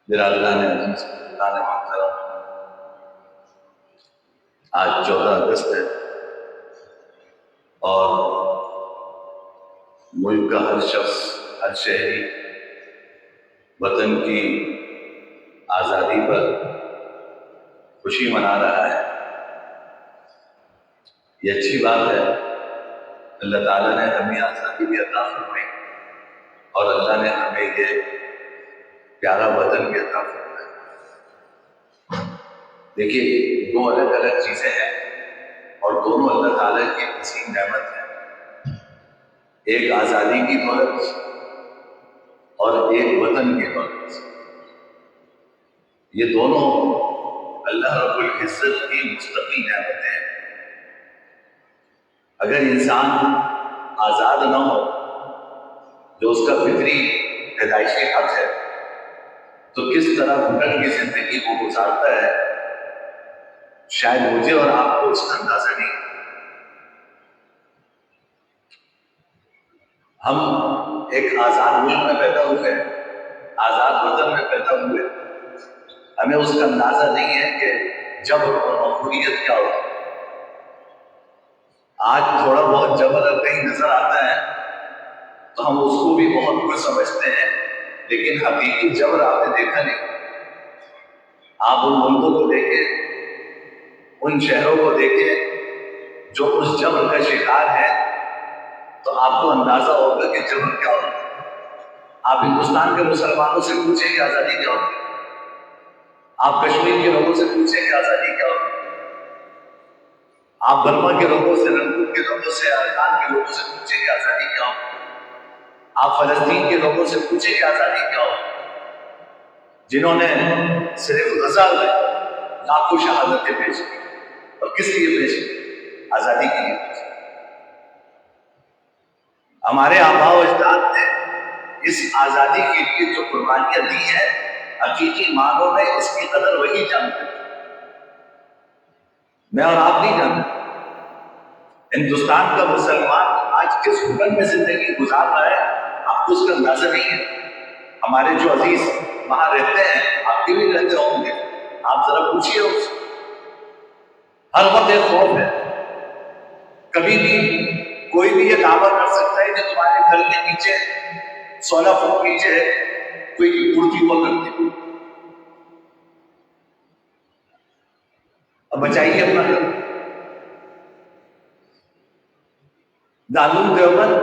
برادران عزیز، برادران محترم، آج 14 اگست ہے اور ملک کا ہر شخص، ہر شہری وطن کی آزادی پر خوشی منا رہا ہے۔ یہ اچھی بات ہے۔ اللہ تعالیٰ نے ہمیں آزادی بھی عطا فرمائی اور اللہ نے ہمیں یہ پیارا وطن بھی عطا فرمایا۔ دیکھیے، دو الگ الگ چیزیں ہیں اور دونوں اللہ تعالیٰ کی عظیم نعمت ہے۔ ایک آزادی کی دولت اور ایک وطن کی دولت، یہ دونوں اللہ رب العزت کی مستقل نعمتیں ہیں۔ اگر انسان آزاد نہ ہو، جو اس کا فطری پیدائشی حق ہے، تو کس طرح گھٹن کی زندگی کو گزارتا ہے، شاید مجھے اور آپ کو اس کا اندازہ نہیں۔ ہم ایک آزاد ملک میں پیدا ہوئے، آزاد وطن میں پیدا ہوئے، ہمیں اس کا اندازہ نہیں ہے کہ جبر اور مقبولیت کیا ہوتا ہے۔ آج تھوڑا بہت جبر کہیں نظر آتا ہے تو ہم اس کو بھی بہت کچھ سمجھتے ہیں، لیکن حقیقی جبر آپ نے دیکھا نہیں۔ آپ ان ملکوں کو دیکھیں، ان شہروں کو دیکھیں جو اس جبر کا شکار ہے، تو آپ کو اندازہ ہوگا کہ جبر کیا ہوتا ہے۔ آپ ہندوستان کے مسلمانوں سے پوچھیں کہ آزادی کیا ہوتی ہے، آپ کشمیر کے لوگوں سے پوچھیں کہ آزادی کیا ہوتی ہے، آپ برما کے لوگوں سے، رنگپور کے لوگوں سے، ارکان کے لوگوں سے پوچھیں کہ آزادی کیا ہوتی ہے، آپ فلسطین کے لوگوں سے پوچھیں کہ آزادی کیا ہوتی ہے، جنہوں نے صرف غزہ میں لاکھوں شہادتیں پیش کی، اور کس لیے پیش کی؟ آزادی کے لیے پیش کی۔ ہمارے آباء و اجداد نے اس آزادی کے لیے جو قربانیاں دی ہیں، حقیقی معنوں میں اس کی قدر وہی جانتے ہیں، میں اور آپ نہیں جانتے۔ ہندوستان کا مسلمان آج کس گھٹن میں زندگی گزار رہا ہے، آپ کو اس کا اندازہ نہیں ہے۔ ہمارے جو عزیز وہاں رہتے ہیں، آپ کے بھی رہتے ہوں گے، آپ ذرا پوچھیے اس سے۔ ہر وقت ایک خوف ہے، کبھی بھی کوئی بھی یہ دعویٰ کر سکتا ہے کہ تمہارے گھر کے نیچے 16 فٹ نیچے کوئی مورتی ہوا کرتی ہے، اب بچائیے اپنا گھر۔ دارالعلوم دیوبند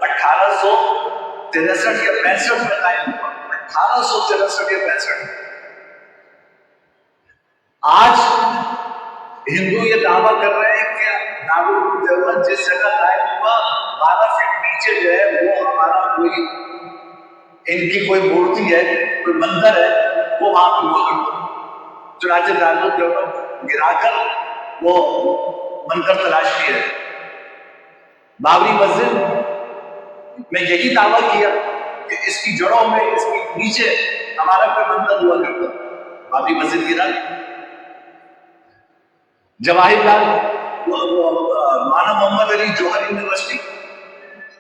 1863 یا 65 میں قائم ہوا، 1863 یا 65۔ آج ہندو یہ دعویٰ کر رہے ہیں کہ دارالعلوم دیوبند جس جگہ قائم ہوا 12 فٹ نیچے جو ہے وہ ہمارا کوئی، ان کی کوئی مورتی ہے، کوئی مندر ہے، وہ وہاں پہ ہوا کرتا۔ چنانچہ دارالعلوم دیوبند گرا کر وہ منکر تلاش کیا۔ بابری مسجد میں یہی دعویٰ کیا کہ اس کی جڑوں میں، اس کے نیچے ہمارا کوئی مندر ہوا کرتا، بابری مسجد گرا۔ جواہر لال مولانا محمد Ali Jauhar university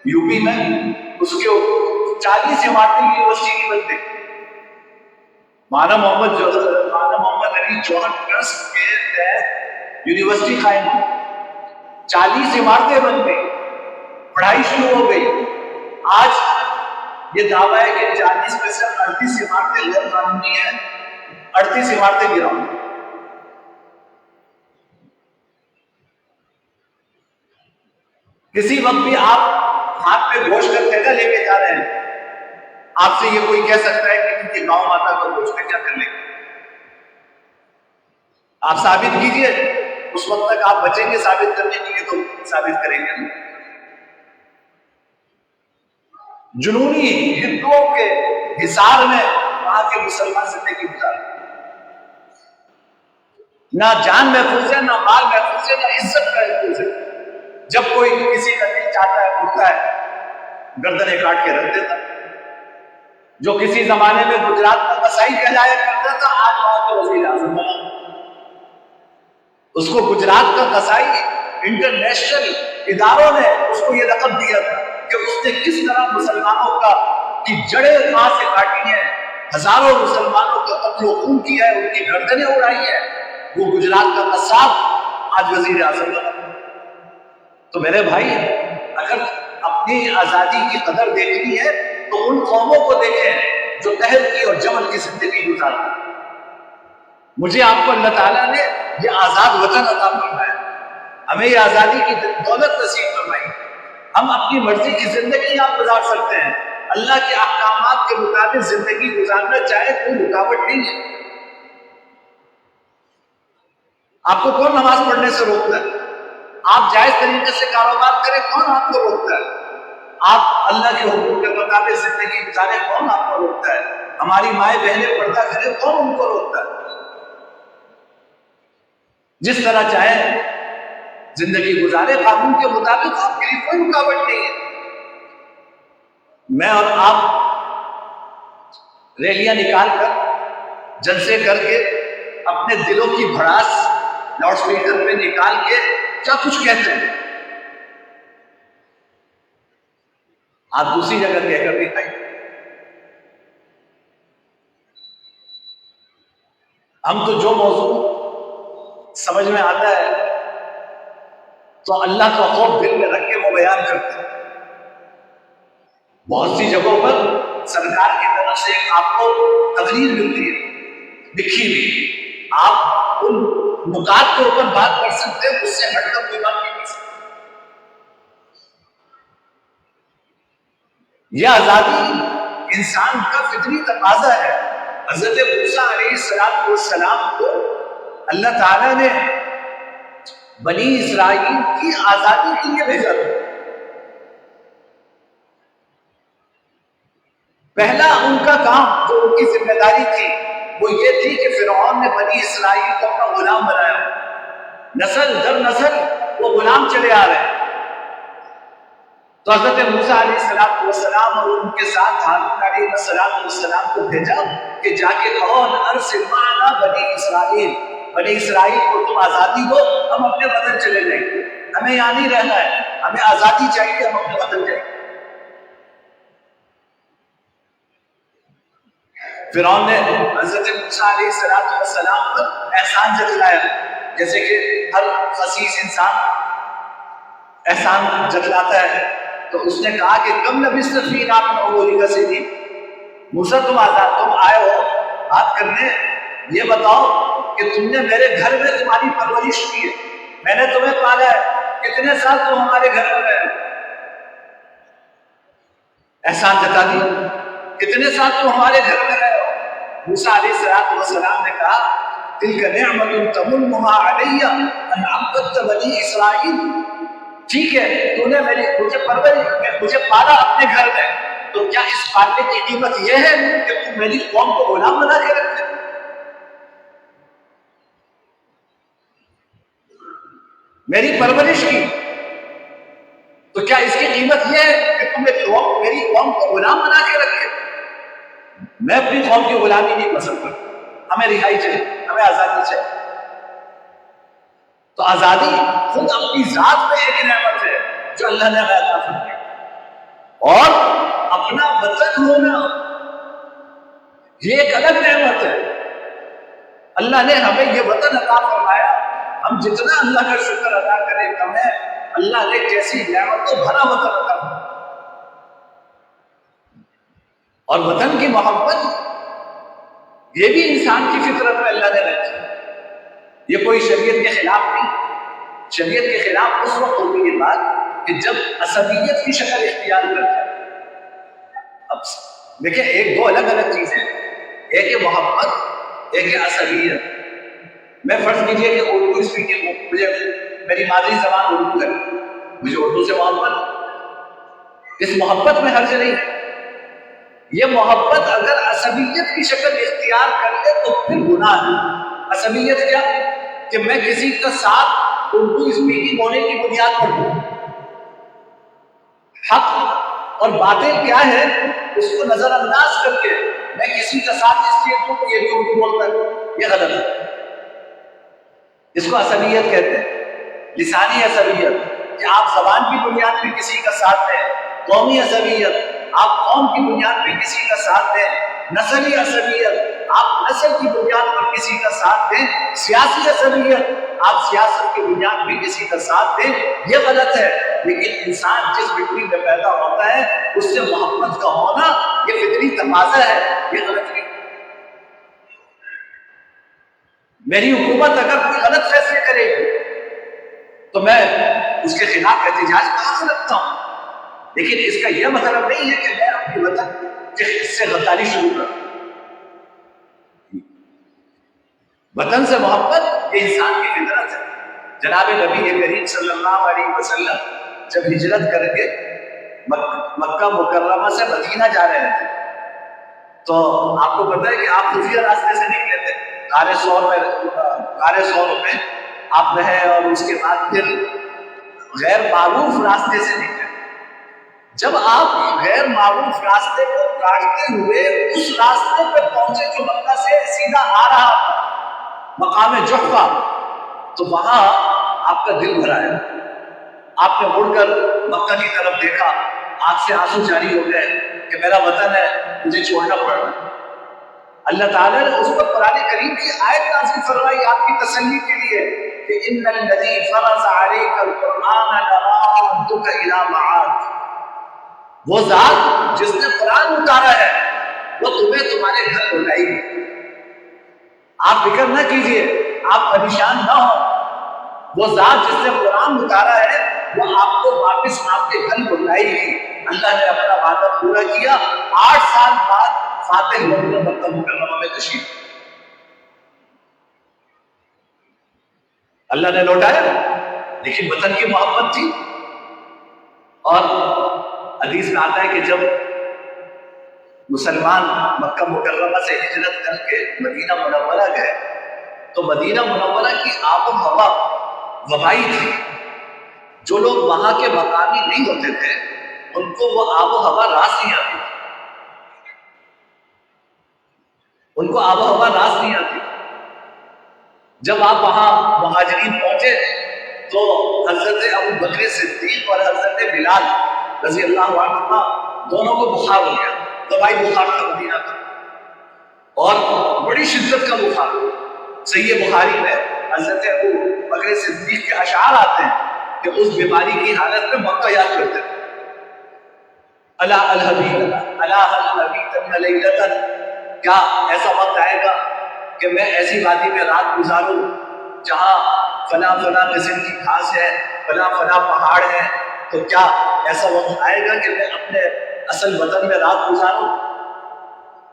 U P میں، اس کے 40 عمارتیں یونیورسٹی کی بن گئی۔ مولانا محمد علی جوہر ٹرسٹ کے تحت یونیورسٹی قائم ہوئی، 40 عمارتیں بن گئی، پڑھائی شروع ہو گئی۔ آج یہ دعویٰ ہے کہ 40 میں سے 38 عمارتیں غیر قانونی ہیں، 38 عمارتیں گراؤں۔ کسی وقت بھی آپ ہاتھ پہ گوشت کا تھیلا لے کے جا رہے ہیں، آپ سے یہ کوئی کہہ سکتا ہے کہ ان کی گاؤں ماتا کا گوشت کیا کر لیں گے؟ آپ ثابت کیجئے، اس وقت تک آپ بچیں گے ثابت کرنے کے لیے، تو ثابت کریں گے۔ جنونی ہندوؤں کے حصار میں وہاں کے مسلمان زندگی گزار، نہ جان محفوظ ہے، نہ مال محفوظ ہے، نہ عزت محفوظ ہے۔ جب کوئی کسی کا دل چاہتا ہے، اٹھتا ہے، گردنیں کاٹ کے رکھ دیتا۔ جو کسی زمانے میں گجرات کا قصائی کہلایا کرتا تھا، آج وہاں کا وزیر اعظم بنا۔ اس کو گجرات کا قصائی انٹرنیشنل اداروں نے اس کو یہ لقب دیا تھا کہ اس نے کس طرح مسلمانوں کی جڑیں وہاں سے کاٹی ہیں، ہزاروں مسلمانوں کا قتل و خون کیا ہے، ان کی گردنیں اڑائی ہے، وہ گجرات کا قصاب آج وزیر اعظم بنا۔ تو میرے بھائی، اگر اپنی آزادی کی قدر دیکھنی ہے تو ان قوموں کو دیکھیں جو قحط کی اور جمل کی زندگی گزاری۔ مجھے آپ کو اللہ تعالیٰ نے یہ آزاد وطن عطا فرمایا، ہمیں یہ آزادی کی دولت نصیب فرمائی، ہم اپنی مرضی کی زندگی آپ گزار سکتے ہیں، اللہ کے احکامات کے مطابق زندگی گزارنا چاہے کوئی رکاوٹ نہیں ہے۔ آپ کو کون نماز پڑھنے سے روکتا ہے؟ آپ جائز طریقے سے کاروبار کریں، کون آپ کو روکتا ہے؟ آپ اللہ کے حکم کے مطابق زندگی گزاریں، کون آپ کو روکتا ہے؟ ہماری مائیں بہنیں پردہ کریں، کون ان کو روکتا ہے؟ جس طرح چاہے زندگی گزارے، قانون کے مطابق، آپ کے لیے کوئی رکاوٹ نہیں ہے۔ میں اور آپ ریلیاں نکال کر، جلسے کر کے، اپنے دلوں کی بھڑاس لاؤڈ سپیکر پہ نکال کے کیا کچھ کہتے ہیں، آپ دوسری جگہ کہہ کر دکھائیں۔ ہم تو جو موضوع سمجھ میں آتا ہے تو اللہ کا خوف دل میں رکھ کے وہ بیان کرتے ہیں۔ بہت سی جگہوں پر سرکار کی طرف سے آپ کو تقریر ملتی ہے لکھی ہوئی، آپ ان نکات کے اوپر بات کر سکتے ہیں، اس سے ہٹ کر کوئی بات نہیں کر سکتے۔ یہ آزادی انسان کا فطری تقاضا ہے۔ حضرت موسیٰ علیہ السلام کو اللہ تعالیٰ نے بنی اسرائیل کی آزادی کے لیے بھیجا تھا۔ پہلا ان کا کام، جو ان کی ذمہ داری تھی، وہ یہ تھی کہ فرعون نے بنی اسرائیل کو اپنا غلام بنایا، نسل در نسل وہ غلام چلے آ رہے ہیں۔ تو حضرت موسیٰ علیہ السلام اور ان کے ساتھ ہارون علیہ السلام کو بھیجا کہ جا کے کہو ارسل معنا بنی اسرائیل، بنی اسرائیل کو تم آزادی دو، ہم اپنے وطن چلے جائیں گے، ہمیں یہاں نہیں رہنا ہے، ہمیں آزادی چاہیے، ہم اپنے وطن جائیں گے۔ فرعون نے حضرت موسیٰ علیہ السلام پر احسان جتلایا، جیسے کہ ہر خسیس انسان احسان جتلاتا ہے۔ تو اس نے کہا کہ کم لبثت فینا من عمرک سنین، موسیٰ تم آئے ہو بات کرنے، یہ بتاؤ کہ تم نے میرے گھر میں تمہاری پرورش کی ہے، میں نے تمہیں پالا ہے، کتنے سال تم ہمارے گھر میں رہے؟ احسان جتا دی، کتنے سال تم ہمارے گھر میں رہے ہو؟ موسیٰ علیہ السلام نے کہا تلک نعمت تمنھا علی ان عبدت بنی اسرائیل، ٹھیک ہے تو نے مجھے پالا اپنے گھر میں، تو کیا اس پالنے کی قیمت یہ ہے کہ تم میری قوم کو غلام بنا کے رکھتے؟ میری پرورش کی تو کیا اس کی قیمت یہ ہے کہ تم میری قوم کو غلام بنا کے رکھے؟ میں اپنی قوم کی غلامی نہیں پسند کرتا، ہمیں رہائی چاہیے، ہمیں آزادی چاہیے۔ تو آزادی خود اپنی ذات میں ایک نعمت ہے جو اللہ نے عطا فرمائی، اور اپنا وطن ہونا یہ ایک الگ نعمت ہے۔ اللہ نے ہمیں یہ وطن عطا فرمایا، ہم جتنا اللہ کا شکر ادا کریں کم ہے۔ اللہ نے کیسی نعمتوں بھرا وطن عطا فرمایا، اور وطن کی محبت یہ بھی انسان کی فطرت میں اللہ نے رکھی، یہ کوئی شریعت کے خلاف نہیں۔ شریعت کے خلاف اس وقت ہوگی یہ بات کہ جب عصبیت کی شکل اختیار کرتا ہے۔ اب دیکھیں، ایک دو الگ الگ چیزیں، ایک ہے محبت، ایک ہے عصبیت۔ میں فرض کیجئے کہ اردو اسپیکنگ، مجھے میری مادری زبان اردو ہے، مجھے اردو سے محبت، اس محبت میں حرج نہیں۔ یہ محبت اگر عصبیت کی شکل اختیار کر لے تو پھر گناہ ہے۔ عصبیت کیا؟ کہ میں کسی کا ساتھ اردو اسپیکنگ ہونے کی بنیاد پر دوں۔ حق اور باطل کیا ہے اس کو نظر انداز کر کے میں کسی کا ساتھ اس لیے دوں کہ یہ بھی اردو بولتا ہے، یہ غلط ہے۔ اس کو عصبیت کہتے ہیں، لسانی عصبیت کہ آپ زبان کی بنیاد پہ کسی کا ساتھ دیں، قومی عصبیت آپ قوم کی بنیاد پہ کسی کا ساتھ دیں، نسلی عصبیت، آپ نسل کی بنیاد پر کسی کا ساتھ دیں، سیاسی عصبیت، آپ سیاست کی بنیاد پہ کسی کا ساتھ دیں، یہ غلط ہے۔ لیکن انسان جس مٹی میں پیدا ہوتا ہے اس سے محبت کا ہونا یہ فطری تقاضا ہے، یہ غلط نہیں۔ میری حکومت اگر کوئی غلط فیصلے کرے گی تو میں اس کے خلاف احتجاج کہاں سے رکھتا ہوں، لیکن اس کا یہ مطلب نہیں ہے کہ میں اپنے وطن کے سے غداری شروع کروں۔ وطن سے محبت یہ انسان کی فطرت ہے۔ جناب نبی کریم صلی اللہ علیہ وسلم جب ہجرت کر کے مکہ مکرمہ سے مدینہ جا رہے تھے تو آپ کو پتہ ہے کہ آپ خفیہ راستے سے نکلے تھے، غار ثور میں آپ رہے اور اس کے بعد پھر غیر معروف راستے سے نکلے۔ جب آپ غیر معروف راستے کو کاٹتے ہوئے اس راستے پہ پہنچے جو مکہ سے سیدھا آ رہا تھا، مقام جحفہ، تو وہاں آپ کا دل بھرا ہے۔ آپ نے مڑ کر مکہ کی طرف دیکھا، آنکھ سے آنسو جاری ہو گئے کہ میرا وطن ہے، مجھے چھوڑنا پڑ رہا ہے۔ اللہ تعالیٰ نے اس پر قرآن کریم کی آیت نازل فرمائی آپ کی تسلی کے لیے کہ ان الذی فرض علیک القرآن لرادک الی معاد، وہ ذات جس نے قرآن اتارا ہے وہ تمہیں تمہارے گھر لوٹائے گی۔ آپ فکر نہ کیجئے، آپ پریشان نہ ہو، وہ ذات جس نے قرآن اتارا ہے وہ آپ کو واپس آپ کے گھر لوٹائے گی۔ اللہ نے اپنا وعدہ پورا کیا، 8 سال بعد فاتح بن کر مکہ مکرمہ میں تشریف اللہ نے لوٹایا، لیکن وطن کی محبت تھی۔ اور حدیث میں آتا ہے کہ جب مسلمان مکہ مکرمہ سے ہجرت کر کے مدینہ منورہ گئے تو مدینہ منورہ کی آب و ہوا وبائی تھی۔ جو لوگ وہاں کے مقامی نہیں ہوتے تھے ان کو وہ آب و ہوا راس نہیں آتی، ان کو آب و ہوا راس نہیں آتی۔ جب آپ وہاں مہاجرین پہنچے تو حضرت ابو بکر صدیق اور حضرت بلال رضی اللہ عنہ دونوں کو بخار ہو گیا، دوائی بخار کا مدینہ تھا اور بڑی شدت کا بخار۔ صحیح بخاری میں حضرت ابو بکر صدیق کے اشعار آتے ہیں کہ اس بیماری کی حالت میں مکہ یاد کرتے تھے، الا الحبیب الا الحبیب لیلۃ، کیا ایسا وقت آئے گا کہ میں ایسی وادی میں رات گزاروں جہاں فلاں فلاں قسم کی گھاس ہے، فلاں فلاں پہاڑ ہے، تو کیا ایسا وقت آئے گا کہ میں اپنے اصل وطن میں رات گزاروں؟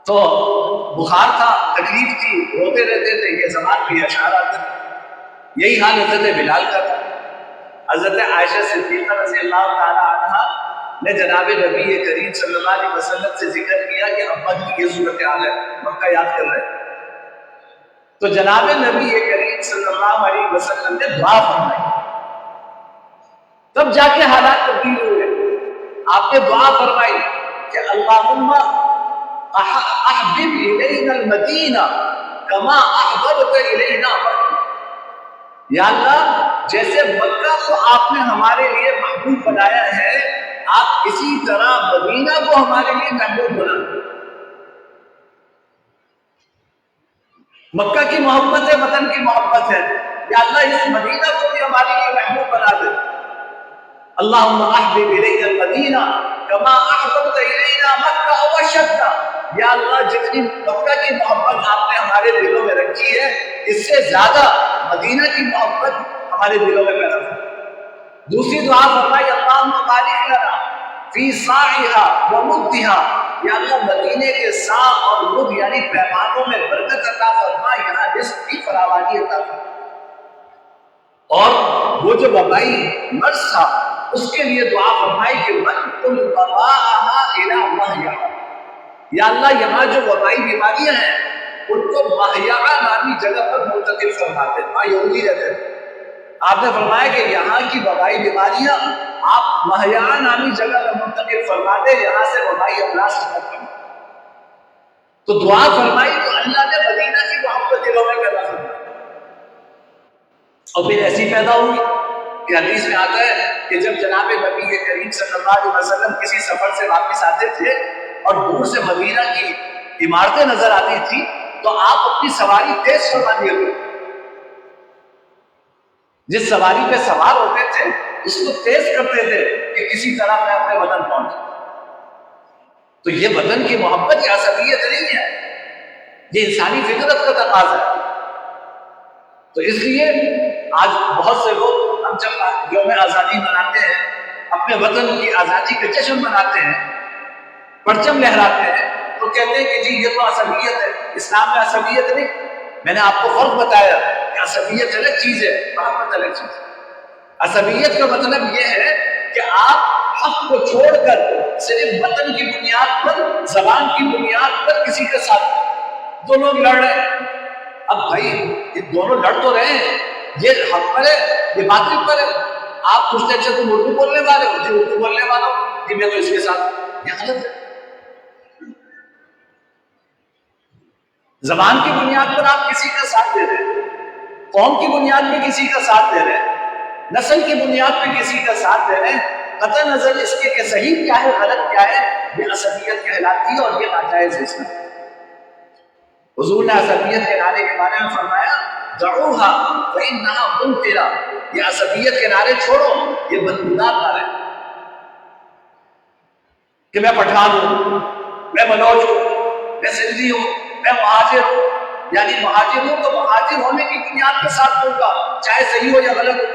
تو بخار تھا، تکلیف تھی، روتے رہتے تھے، یہ زبان پہ اشعار آتے تھے۔ یہی حال حضرت بلال کا تھا۔ حضرت عائشہ صدیقہ رضی اللہ تعالی عنہا نے جناب نبی کریم صلی اللہ علیہ وسلم سے ذکر کیا کہ ابا کی یہ صورتحال ہے، مکہ یاد کر رہے ہیں۔ تو جناب نبی کریم صلی اللہ علیہ وسلم نے دعا فرمائی، تب جا کے حالات تبدیل ہوئے۔ آپ نے دعا فرمائی کہ اللہم احبب الینا المدینہ کما احببت الینا مکہ، یا اللہ جیسے مکہ کو آپ نے ہمارے لیے محبوب بنایا ہے، آپ اسی طرح مدینہ کو ہمارے لیے محبوب بنا دیں۔ مکہ کی محبت ہے، وطن کی محبت ہے، یا اللہ اس مدینہ کو بھی ہمارے لیے محبوب بنا دے۔ اللہم احبب الینا المدینہ کما احببت الینا مکہ وشدہ، یا اللہ جتنی مکہ کی محبت آپ نے ہمارے دلوں میں رکھی ہے اس سے زیادہ مدینہ کی محبت ہمارے دلوں میں پیدا ہو۔ دوسری دعا فرمائی اللہم بارک لنا فی صاعھا ومدھا، یا اللہ مدینے کے سا اور مد یعنی پیمانوں میں برکت عطا فرما، یہاں رزق کی فراوانی عطا فرما۔ اور وہ جو وبائی مرض تھا اس کے لیے دعا فرمائی کہ وَنْقُلْ وَبَاءَهَا إِلَىٰ مَحْيَعَ، یا اللہ یہاں جو وبائی بیماریاں ہیں ان کو مہیعہ نامی جگہ پر منتقل فرماتے، وہاں یہودی رہتے ہیں۔ آپ نے فرمایا کہ یہاں کی وبائی بیماریاں آپ مہیعہ نامی جگہ پر منتقل فرماتے، یہاں سے وبائی امراض ختم کرتے۔ تو دعا فرمائی تو اللہ نے مدینہ کی محبت دلوں میں پیدا فرمائی، اور پھر ایسی پیدا ہوئی کہ حدیث میں آتا ہے کہ جب جناب نبی کریم صلی اللہ علیہ وسلم کسی سفر سے واپس آتے تھے اور دور سے مدینہ کی عمارتیں نظر آتی تھی تو آپ اپنی سواری تیز فرما دیا کرتے، جس سواری پہ سوار ہوتے تھے اس کو تیز کرتے تھے کہ کسی طرح میں اپنے وطن پہنچ۔ تو یہ وطن کی محبت یا عصبیت نہیں ہے، یہ انسانی فطرت کا تقاضا ہے۔ تو اس لیے آج بہت سے لوگ ہم جب یوم آزادی مناتے ہیں، اپنے وطن کی آزادی کا جشن مناتے ہیں، پرچم لہراتے ہیں، تو کہتے ہیں کہ جی یہ تو عصبیت ہے، اسلام میں عصبیت نہیں۔ میں نے آپ کو فرق بتایا کہ عصبیت الگ چیز ہے، محبت الگ چیز ہے۔ عصبیت کا مطلب یہ ہے کہ آپ حق کو چھوڑ کر صرف وطن کی بنیاد پر، زبان کی بنیاد پر کسی کے ساتھ دو لوگ لڑ رہے ہیں۔ اب بھائی یہ دونوں لڑ تو رہے ہیں، یہ حق پر ہے یہ باطل پر ہے۔ آپ پوچھتے اچھا تم اردو بولنے والے ہو؟ جی اردو بولنے والا ہوں، جی میں تو اس کے ساتھ، یہ غلط ہے۔ زبان کی بنیاد پر آپ کسی کا ساتھ دے رہے ہیں، قوم کی بنیاد پہ کسی کا ساتھ دے رہے ہیں، نسل کی بنیاد پہ کسی کا ساتھ دے رہے ہیں، قطع نظر اس کے کہ صحیح کیا ہے غلط کیا ہے، یہ عصبیت کہلاتی ہے اور یہ ناجائز ہے اسلام۔ حضور نے عصبیت کے نعرے کے بارے میں فرمایا دعوہا فإنہا منفرہ، یہ عصبیت کے نعرے چھوڑو، یہ بدبودار نعرے، کہ میں پٹھان ہوں، میں بلوچ ہوں، میں سندھی ہوں، میں مہاجر ہوں، یعنی مہاجر ہوں تو مہاجر ہونے کی بنیاد کے ساتھ ہوں گا چاہے صحیح ہو یا غلط ہو،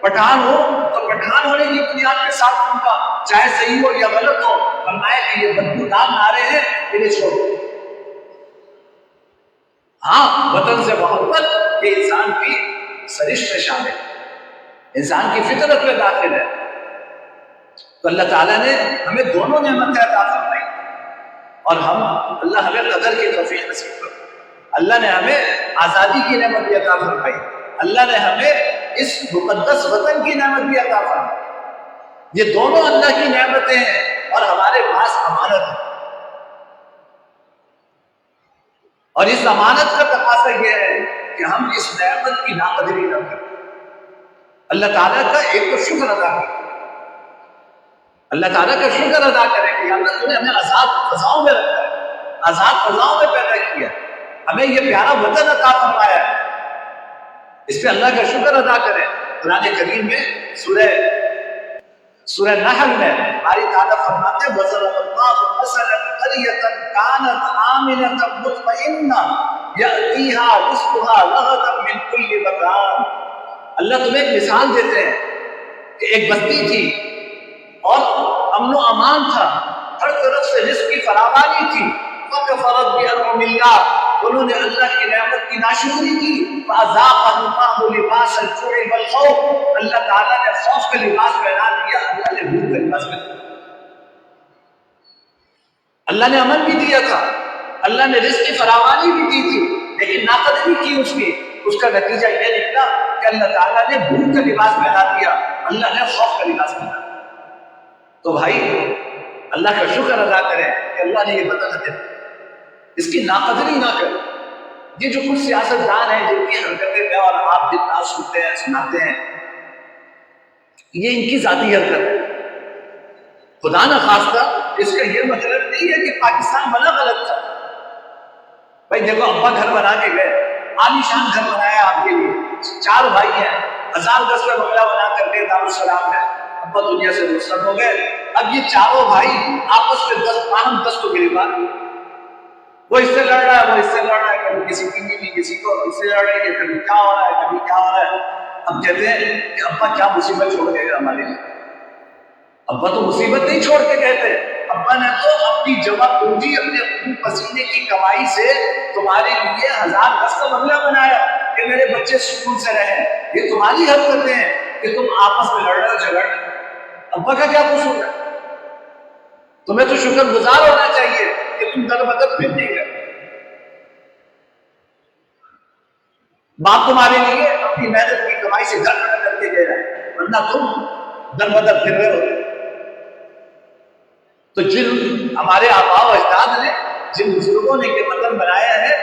پٹھان ہوں تو پٹھان ہونے کی بنیاد کے ساتھ ہوں گا چاہے صحیح ہو یا غلط ہو۔ فرمایا کہ یہ بدبودار نعرے ہیں، انہیں چھوڑو۔ ہاں وطن سے محبت یہ انسان کی سرشت میں شامل ہے، انسان کی فطرت میں داخل ہے۔ تو اللہ تعالیٰ نے ہمیں دونوں نعمتیں عطا فرمائی اور اللہ ہمیں قدر کی توفیق نصیب کر، اللہ نے ہمیں آزادی کی نعمت بھی عطا فرمائی، اللہ نے ہمیں اس مقدس وطن کی نعمت بھی عطا فرمائی۔ یہ دونوں اللہ کی نعمتیں ہیں اور ہمارے پاس امانت ہے، اور اس امانت کا تقاضا یہ ہے کہ ہم اس نعمت کی ناقدری نہ کریں، اللہ تعالیٰ کا ایک تو شکر ادا کریں، اللہ تعالیٰ کا شکر ادا کریں کہ اللہ تو نے ہمیں آزاد فضاؤں میں رکھا ہے، آزاد فضاؤں میں پیدا کیا، ہمیں یہ پیارا وطن عطا فرمایا ہے، اس پہ اللہ کا شکر ادا کریں۔ قرآن کریم میں سورہ نحل میں باری تعالیٰ فرماتے ہیں وَضَرَبَ اللَّهُ مَثَلًا قَرْيَةً كَانَتْ آمِنَةً مُطْمَئِنَّةً يَأْتِيهَا رِزْقُهَا رَغَدًا مِنْ كُلِّ مَكَانٍ۔ اللہ تمہیں ایک مثال دیتے ہیں کہ ایک بستی تھی اور امن و امان تھا، ہر طرف سے رزق کی فراوانی تھی، فَكَفَرَتْ بِأَنْعُمِ اللَّهِ، انہوں نے اللہ کی نعمت کی ناشکری کی، فَأَذَاقَهُمُ اللَّهُ لِبَاسَ الْجُوعِ وَالْخَوْفِ، اللہ تعالیٰ نے خوف کا لباس پہنا دیا، اللہ نے بھوک کا لباس پہنا دیا۔ اللہ نے امن بھی دیا تھا، اللہ نے رزق کی فراوانی بھی دی تھی، لیکن ناقدری کی اس کا نتیجہ یہ نکلا کہ اللہ تعالیٰ نے بھوک کا لباس پہنا دیا، اللہ نے خوف کا لباس پہنا دیا۔ تو بھائی اللہ کا شکر ادا کریں کہ اللہ نے یہ وطن دیا، اس کی ناقدری نہ کریں۔ یہ جو کچھ سیاستدان ہیں جن کی حرکتیں میں اور آپ جتنا سنتے ہیں سناتے ہیں، یہ ان کی ذاتی حرکت ہے، خدا نہ خواستہ اس کا یہ مطلب نہیں ہے کہ پاکستان بنا غلط تھا۔ بھائی دیکھو ابا گھر بنا کے گئے، عالی شان گھر بنایا آپ کے لیے، 4 بھائی ہیں، 1000 گز کا بنگلہ بنا کر کے دارالسلام میں، ابا دنیا سے رخصت ہو گئے، اب یہ چاروں بھائی آپس میں باہم دستوں کے لیے بات، وہ اس سے لڑ رہا ہے وہ اس سے لڑ رہا ہے، کبھی کسی کی بیوی کسی کو اس سے لڑ رہی ہے، کبھی کیا ہو رہا ہے کبھی کیا ہو رہا ہے۔ اب کہتے ہیں کہ ابا کیا مصیبت چھوڑ گئے گا ہمارے لیے؟ ابا تو مصیبت نہیں چھوڑ کے گئے تھے، ابا نے تو اپنی جمع پونجی اپنے خون پسینے کی کمائی سے تمہارے لیے 1000 گز کا بنگلہ بنایا کہ میرے بچے سکون سے رہیں۔ یہ تمہاری حرکتیں ہیں کہ تم آپس میں لڑ رہے ہو جھگڑ رہے ہو، ابا کا کیا قصور ہے؟ تمہیں تو شکر گزار ہونا چاہیے کہ تم در بدر پھر نہیں گئے، باپ تمہارے لیے اپنی محنت کی کمائی سے گھر کھڑا کر کے دے رہا ہے، ورنہ تم در بدر پھر رہے ہو۔ تو جن ہمارے آباء و اجداد نے، جن بزرگوں نے یہ وطن بنایا ہے،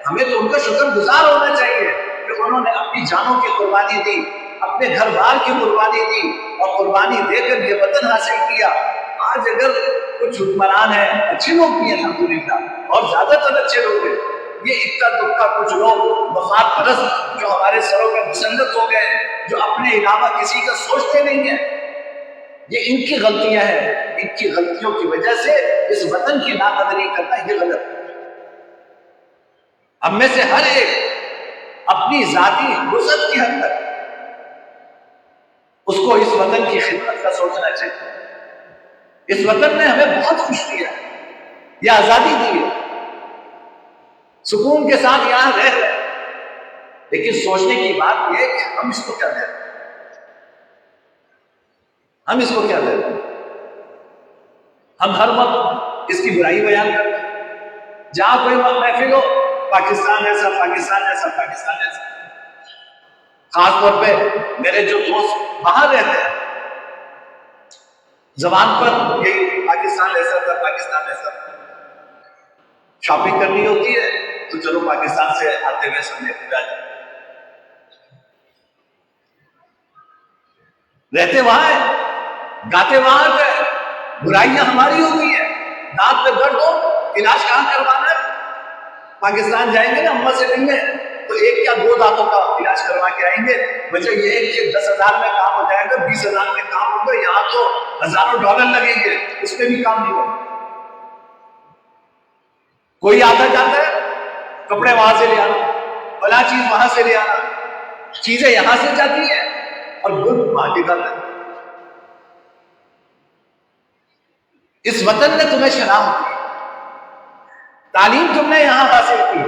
ہمیں تو ان کا شکر گزار ہونا چاہیے کہ انہوں نے اپنی جانوں کی قربانی دی، اپنے گھر بار کی قربانی دی اور قربانی دے کر یہ وطن حاصل کیا۔ آج اگر کچھ حکمران ہیں اچھے لوگ بھی ہیں الحمدللہ، اور زیادہ تر اچھے لوگ ہیں. یہ اکا دکا کچھ لوگ مفاد پرست جو ہمارے سروں پہ مسلط ہو گئے ہیں، جو اپنے علاوہ کسی کا سوچتے نہیں ہیں، یہ ان کی غلطیاں ہیں. ان کی غلطیوں کی وجہ سے اس وطن کی ناقدری کرنا یہ غلط ہے. ہم میں سے ہر ایک اپنی ذاتی وسعت کی حد تک اس کو اس وطن کی خدمت کا سوچنا چاہیے. اس وطن نے ہمیں بہت خوش کیا ہے، یہ آزادی دی ہے، سکون کے ساتھ یہاں رہ رہے ہیں. لیکن سوچنے کی بات یہ ہے کہ ہم اس کو کیا دے رہے ہیں، ہم اس کو کیا دے رہے ہیں. ہم ہر وقت اس کی برائی بیان کرتے ہیں. جہاں کوئی وقت محفل ہو، پاکستان ایسا، پاکستان ایسا، پاکستان ایسا. خاص طور پہ میرے جو دوست باہر رہتے ہیں، زبان پر یہی پاکستان ایسا تھا، پاکستان ایسا تھا. شاپنگ کرنی ہوتی ہے تو چلو پاکستان سے آتے ہوئے سمجھے جاتے، رہتے وہاں ہیں، گاتے وہاں پہ، برائیاں ہماری ہوتی ہیں. دانت پہ درد ہو، علاج کہاں کروانا ہے؟ پاکستان جائیں گے نا اماں سے ملنے، تو ایک یا دو دانتوں کا علاج کروا کے آئیں گے. وجہ یہ ہے کہ 10,000 میں کام ہو جائے گا، 20,000 میں کام ہوگا. یہاں تو ہزاروں ڈالر لگیں گے، اس میں بھی کام نہیں ہوگا. کوئی آتا جاتا ہے، کپڑے وہاں سے لے آنا، بلا چیز وہاں سے لے آنا، چیزیں یہاں سے جاتی ہیں اور گل وہاں کے گھر. اس وطن نے تمہیں شناخت کی، تعلیم تم نے یہاں حاصل کی،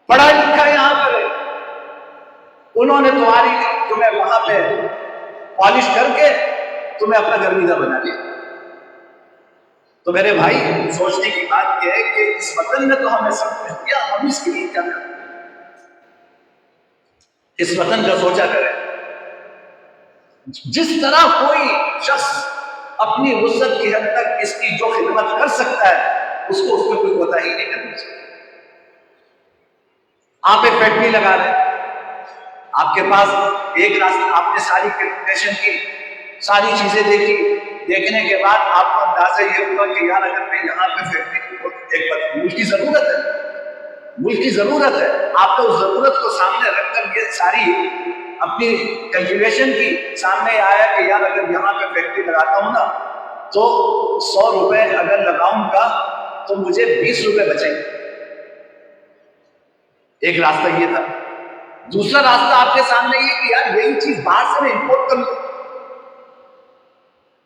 پڑھا لکھا یہاں پر ہے. انہوں نے تمہیں وہاں پہ پالش کر کے تمہیں اپنا گرمیدہ بنا لیا. تو میرے بھائی سوچنے کی بات یہ ہے کہ اس وطن نے تو ہمیں سب کچھ دیا، ہم اس کے لیے کیا کریں؟ اس وطن کا سوچا کریں. جس طرح کوئی شخص اپنی وسعت کی حد تک اس کی جو خدمت کر سکتا ہے، اس کو اس میں کوئی کوتاہی نہیں کرنی چاہیے. آپ ایک فیکٹری لگا رہے ہیں، آپ کے پاس ایک راستہ، آپ نے ساری کیلکولیشن کی، ساری چیزیں دیکھی. دیکھنے کے بعد آپ کو اندازہ یہ ہوا کہ یار اگر میں یہاں پہ فیکٹری، ایک ملک کی ضرورت ہے، ملک کی ضرورت ہے. آپ کو اس ضرورت کو سامنے رکھ کر یہ ساری اپنی کیلکولیشن کی، سامنے آیا کہ یار اگر یہاں پہ فیکٹری لگاتا ہوں نا تو 100 روپے اگر لگاؤں گا تو مجھے 20 روپے بچیں گے. ایک راستہ یہ تھا. دوسرا راستہ آپ کے سامنے یہ کہ یار یہی چیز باہر سے میں امپورٹ کر لوں،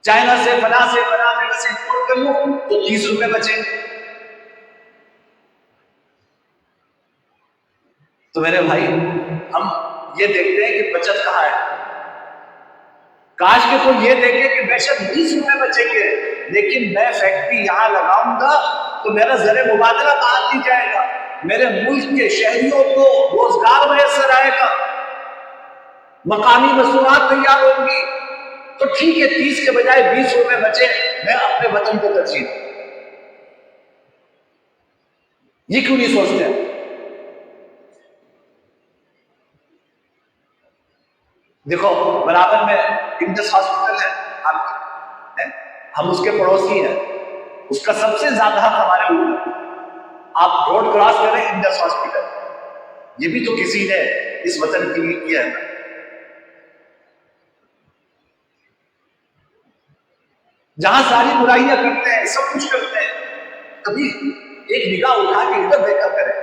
چائنا سے فلاں سے فلاں جگہ سے امپورٹ کر لوں تو 30 روپے بچیں گے. تو میرے بھائی ہم یہ دیکھتے ہیں کہ بچت کہاں ہے. کاش کہ کوئی یہ دیکھے کہ بے شک 20 روپے بچیں گے، لیکن میں فیکٹری یہاں لگاؤں گا تو میرا زر مبادلہ باہر نہیں جائے گا، میرے ملک کے شہریوں کو روزگار میسر آئے گا، مقامی مصنوعات تیار ہوں گی. تو ٹھیک ہے 30 کے بجائے 20 روپے بچے، میں اپنے وطن کو ترجیح دوں. یہ کیوں نہیں سوچتے ہیں؟ دیکھو برابر میں انڈس ہاسپٹل ہے، ہم اس کے پڑوسی ہیں، اس کا سب سے زیادہ حق ہمارے اوپر. آپ روڈ کراس کریں انڈس ہاسپٹل، یہ بھی تو کسی نے اس وطن کے لیے کیا ہے. جہاں ساری برائیاں کرتے ہیں، سب کچھ کرتے ہیں، کبھی ایک نگاہ اٹھا کے ادھر دیکھا کریں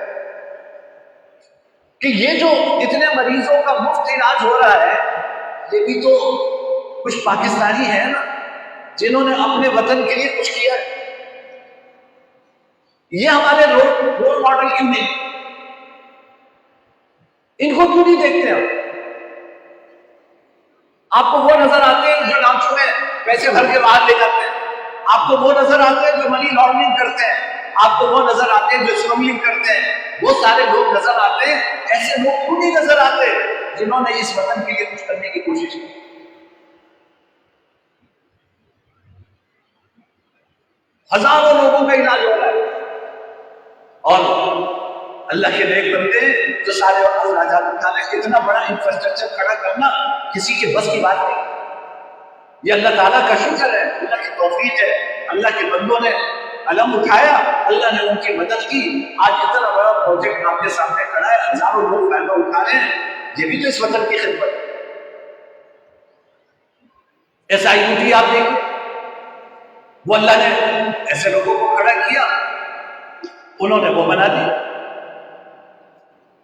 کہ یہ جو اتنے مریضوں کا مفت علاج ہو رہا ہے، یہ بھی تو کچھ پاکستانی ہیں نا جنہوں نے اپنے وطن کے لیے کچھ کیا ہے. یہ ہمارے رول ماڈل کیوں نہیں؟ ان کو کیوں نہیں دیکھتے ہم؟ آپ کو وہ نظر آتے ہیں جو نامچوں میں پیسے بھر کے باہر لے جاتے ہیں، آپ کو وہ نظر آتے ہیں جو منی لانڈرنگ کرتے ہیں، آپ کو وہ نظر آتے ہیں جو اسمگلنگ کرتے ہیں. وہ سارے لوگ نظر آتے ہیں، ایسے لوگ کیوں نہیں نظر آتے جنہوں نے اس وطن کے لیے کچھ کرنے کی کوشش کی؟ ہزاروں لوگوں کا علاج ہو رہا ہے، اور اللہ کے نیک بندے جو سارے اتنا بڑا انفراسٹرکچر کھڑا کرنا کسی کے بس کی بات نہیں. یہ اللہ تعالیٰ کا شکر ہے، اللہ کی توفیق ہے. اللہ کے بندوں نے علم اٹھایا, اللہ نے ان کی مدد کی, آج اتنا بڑا پروجیکٹ آپ کے سامنے کھڑا ہے, ہزاروں لوگ فائدہ اٹھا رہے ہیں. یہ بھی تو اس وطن کی خدمت ہے. SIUT آپ دیکھیں, وہ اللہ نے ایسے لوگوں کو کھڑا کیا, انہوں نے وہ بنا دی.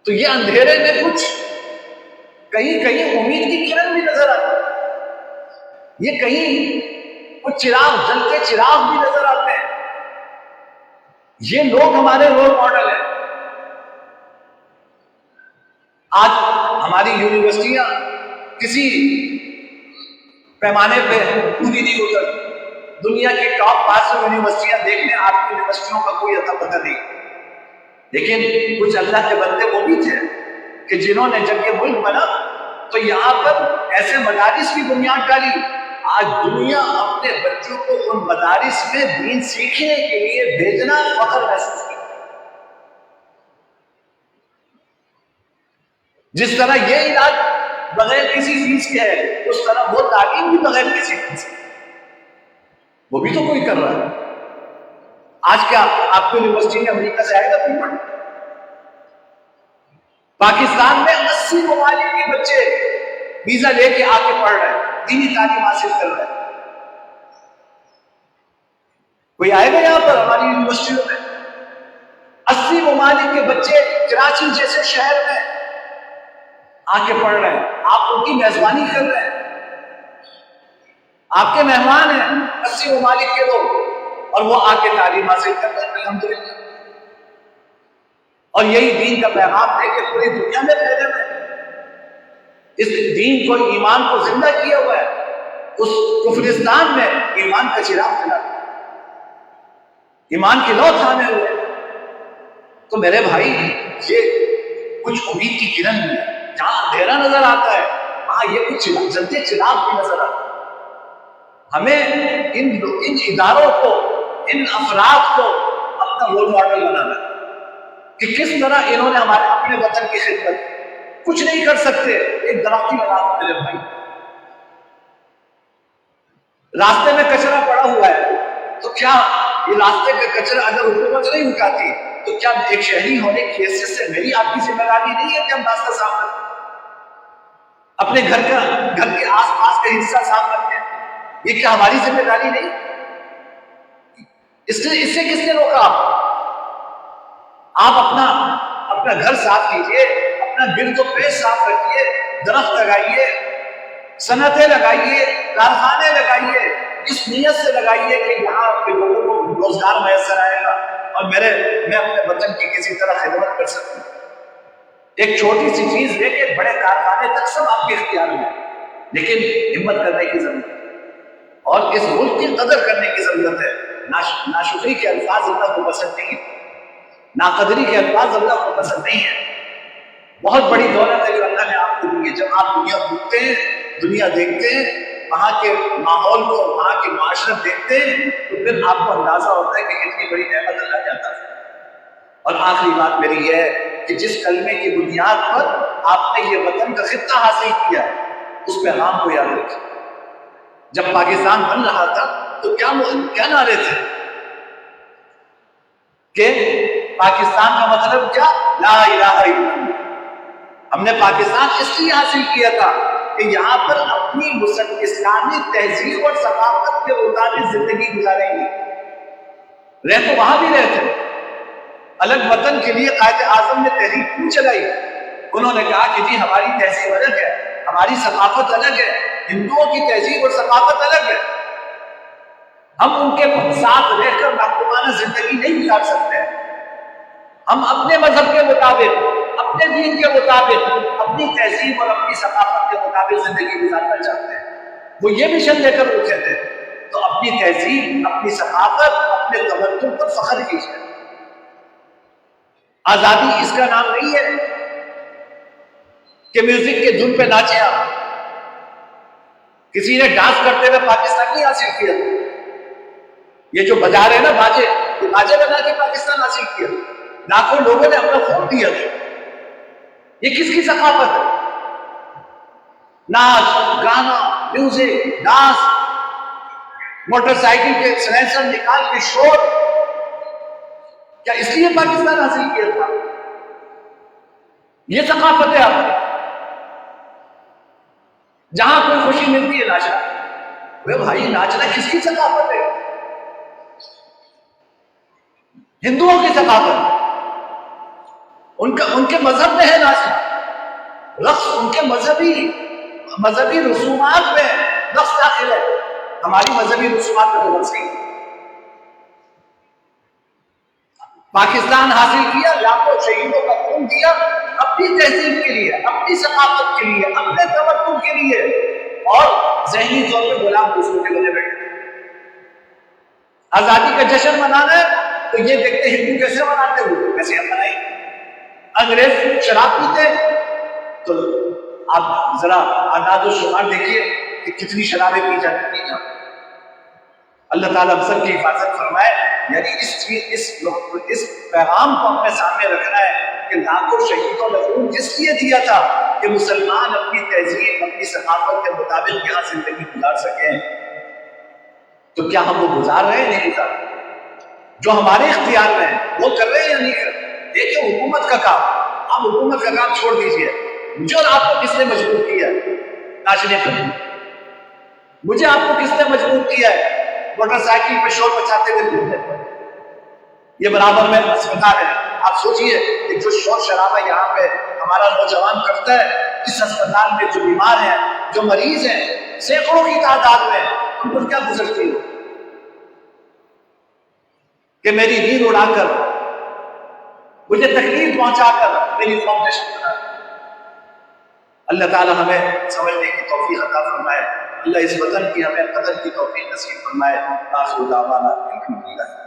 تو یہ اندھیرے میں کچھ کہیں کہیں امید کی کرن بھی نظر آتی ہے, یہ کہیں کچھ چراغ, جلتے چراغ بھی نظر آتے ہیں. یہ لوگ ہمارے رول ماڈل ہیں. آج ہماری یونیورسٹیاں کسی پیمانے پہ پوری نہیں اترتی. دنیا کی ٹاپ 500 یونیورسٹیاں دیکھ لیں, آپ کی یونیورسٹیوں کا کوئی اتا پتہ نہیں. لیکن کچھ اللہ کے بندے وہ بھی تھے کہ جنہوں نے جب یہ ملک بنا تو یہاں پر ایسے مدارس کی بنیاد ڈالی. آج دنیا اپنے بچوں کو ان مدارس میں دین سیکھنے کے لیے بھیجنا فخر محسوس کرتی. جس طرح یہ علاج بغیر کسی فیس کے ہے, اس طرح وہ تعلیم بھی بغیر کسی فیس کے, وہ بھی تو کوئی کر رہا ہے. آج کیا آپ کو یونیورسٹی میں امریکہ سے آئے گا کوئی پڑھنا؟ پاکستان میں 80 ممالک کے بچے ویزا لے کے آ کے پڑھ رہے ہیں, دینی تعلیم حاصل کر رہے ہیں. کوئی آئے گا یہاں پر ہماری یونیورسٹیوں میں؟ 80 ممالک کے بچے کراچی جیسے شہر میں آ کے پڑھ رہے ہیں. آپ ان کی میزبانی کر رہے ہیں, آپ کے مہمان ہیں 80 ممالک کے لوگ, اور وہ آ کے تعلیم حاصل کر رہے ہیں الحمدللہ. اور یہی دین کا پیغام دے کے پوری دنیا میں پھیلے ہوئے ہیں. اس دین کو, ایمان کو زندہ کیا ہوا ہے. اس کفرستان میں ایمان کا چراغ جلا, ایمان کی لو تھامے ہوئے. تو میرے بھائی, یہ کچھ امید کی کرن ہے. جہاں اندھیرا نظر آتا ہے وہاں یہ کچھ جلتے چراغ بھی نظر آتا ہے. ہمیں ان اداروں کو, ان افراد کو اپنا رول ماڈل بنانا ہے کہ کس طرح انہوں نے ہمارے اپنے وطن کی خدمت کی. کچھ نہیں کر سکتے, ایک درخت لگا دو میرے بھائی. راستے میں کچرا پڑا ہوا ہے تو کیا یہ راستے کا کچرا اگر حکومت نہیں اٹھاتی تو کیا ایک شہری ہونے کی حیثیت سے میری آپ کی ذمہ داری نہیں ہے کہ ہم راستہ صاف رکھیں, اپنے گھر کے آس پاس کا حصہ صاف رکھیں؟ یہ کیا ہماری ذمہ داری نہیں؟ اس سے کس نے روکا آپ اپنا گھر صاف کیجئے, اپنا گرد و پیش صاف رکھیے, درخت لگائیے, صنعتیں لگائیے, کارخانے لگائیے, اس نیت سے لگائیے کہ یہاں کے لوگوں کو روزگار میسر آئے گا اور میں اپنے وطن کی کسی طرح خدمت کر سکوں. ایک چھوٹی سی چیز لے کے بڑے کارخانے تک سب آپ کے اختیار میں, لیکن ہمت کرنے کی ضرورت ہے اور اس ملک کی قدر کرنے کی ضرورت ہے. ناشکری کے الفاظ اللہ کو پسند نہیں, ناقدری کے الفاظ اللہ کو پسند نہیں ہے. بہت بڑی دولت ہے جو اللہ نے آپ کو دی ہے. جب آپ دنیا گھومتے ہیں, دنیا دیکھتے ہیں, وہاں کے ماحول کو, وہاں کی معاشرت دیکھتے ہیں تو پھر آپ کو اندازہ ہوتا ہے کہ کتنی بڑی نعمت اللہ کے عطا ہے. اور آخری بات میری یہ ہے کہ جس کلمے کی بنیاد پر آپ نے یہ وطن کا خطہ حاصل کیا, اس پیغام کو یاد رکھیں. جب پاکستان بن رہا تھا تو کیا نعرے تھے کہ پاکستان کا مطلب کیا؟ لا الہ الا اللہ. ہم نے پاکستان اس لیے حاصل کیا تھا کہ یہاں پر اپنی اسلامی تہذیب اور ثقافت کے مطابق زندگی گزاریں گے. رہ تو وہاں بھی رہتے, الگ وطن کے لیے قائد اعظم نے تحریک کیوں چلائی؟ انہوں نے کہا کہ جی ہماری تہذیب الگ ہے, ہماری ثقافت الگ ہے, ہندوؤں کی تہذیب اور ثقافت الگ ہے, ہم ان کے ساتھ رہ کر محکومانہ زندگی نہیں گزار سکتے. ہم اپنے مذہب کے مطابق, اپنے دین کے مطابق, اپنی تہذیب اور اپنی ثقافت کے مطابق زندگی گزارنا چاہتے ہیں. وہ یہ مشن لے کر اٹھے تھے. تو اپنی تہذیب, اپنی ثقافت, اپنے تمدن پر فخر کیجیے. آزادی اس کا نام نہیں ہے کہ میوزک کے دھن پہ ناچے آپ. کسی نے ڈانس کرتے ہوئے پاکستان نہیں حاصل کیا. یہ جو بجا رہے ہیں نا باجے, یہ باجے بنا کے پاکستان حاصل کیا. لاکھوں لوگوں نے اپنا خون دیا. یہ کس کی ثقافت ہے؟ ناچ گانا, میوزک, ڈانس, موٹر سائیکل کے سلینسر نکال کے شور، کیا اس لیے پاکستان حاصل کیا تھا؟ یہ ثقافت ہے آپ کی، جہاں کوئی خوشی ملتی ہے ناچنا۔ وہ بھائی ناچنا کس کی ثقافت ہے؟ ہندوؤں کی ثقافت، ان کے مذہب میں ہے ناچنا، رقص ان کے مذہبی رسومات میں رقص داخل ہے، ہماری مذہبی رسومات میں تو رقص نہیں۔ پاکستان حاصل کیا، لاکھوں شہیدوں کا خون دیا اپنی تہذیب کے لیے، اپنی ثقافت کے لیے، اپنے تمدن کے لیے، اور ذہنی طور پہ غلام دوسروں کے بنے بیٹھے۔ آزادی کا جشن منانا ہے تو یہ دیکھتے ہندو کیسے مناتے ہوئے، کیسے ہم منائیں۔ انگریز شراب پیتے تو آپ ذرا اعداد و شمار دیکھیے کہ کتنی شرابیں پی جاتی ہیں۔ اللہ تعالیٰ ہم سب کی حفاظت فرمائے۔ یعنی اس پیغام کو اپنے سامنے رکھنا ہے کہ لاکھوں شہیدوں نے خون اس لیے دیا تھا کہ مسلمان اپنی تہذیب، اپنی ثقافت کے مطابق یہاں زندگی گزار سکیں۔ تو کیا ہم وہ گزار رہے ہیں؟ نہیں گزار رہے۔ جو ہمارے اختیار میں ہے وہ کر رہے ہیں یا نہیں کر رہے؟ دیکھیں حکومت کا کام، آپ حکومت کا کام چھوڑ دیجئے۔ مجھے اور آپ کو کس نے مجبور کیا ہے ناچنے پر؟ مجھے آپ کو کس نے مجبور کیا ہے موٹر سائیکل پہ شور بچاتے ہوئے گھومنے پر؟ یہ برابر میں اسپتال ہے، آپ سوچئے کہ جو شور شرابہ یہاں پہ ہمارا نوجوان کرتا ہے، اس اسپتال میں جو بیمار ہیں، جو مریض ہیں، سینکڑوں کی تعداد میں، ان پر کیا گزرتی ہو کہ میری نیند اڑا کر، مجھے تکلیف پہنچا کر میری فاؤنڈیشن بنا۔ اللہ تعالی ہمیں سمجھنے کی توفیق عطا فرمائے، اللہ اس وطن کی ہمیں قدر کی توفیق نصیب فرمائے۔ آخر دعوانا الحمدللہ۔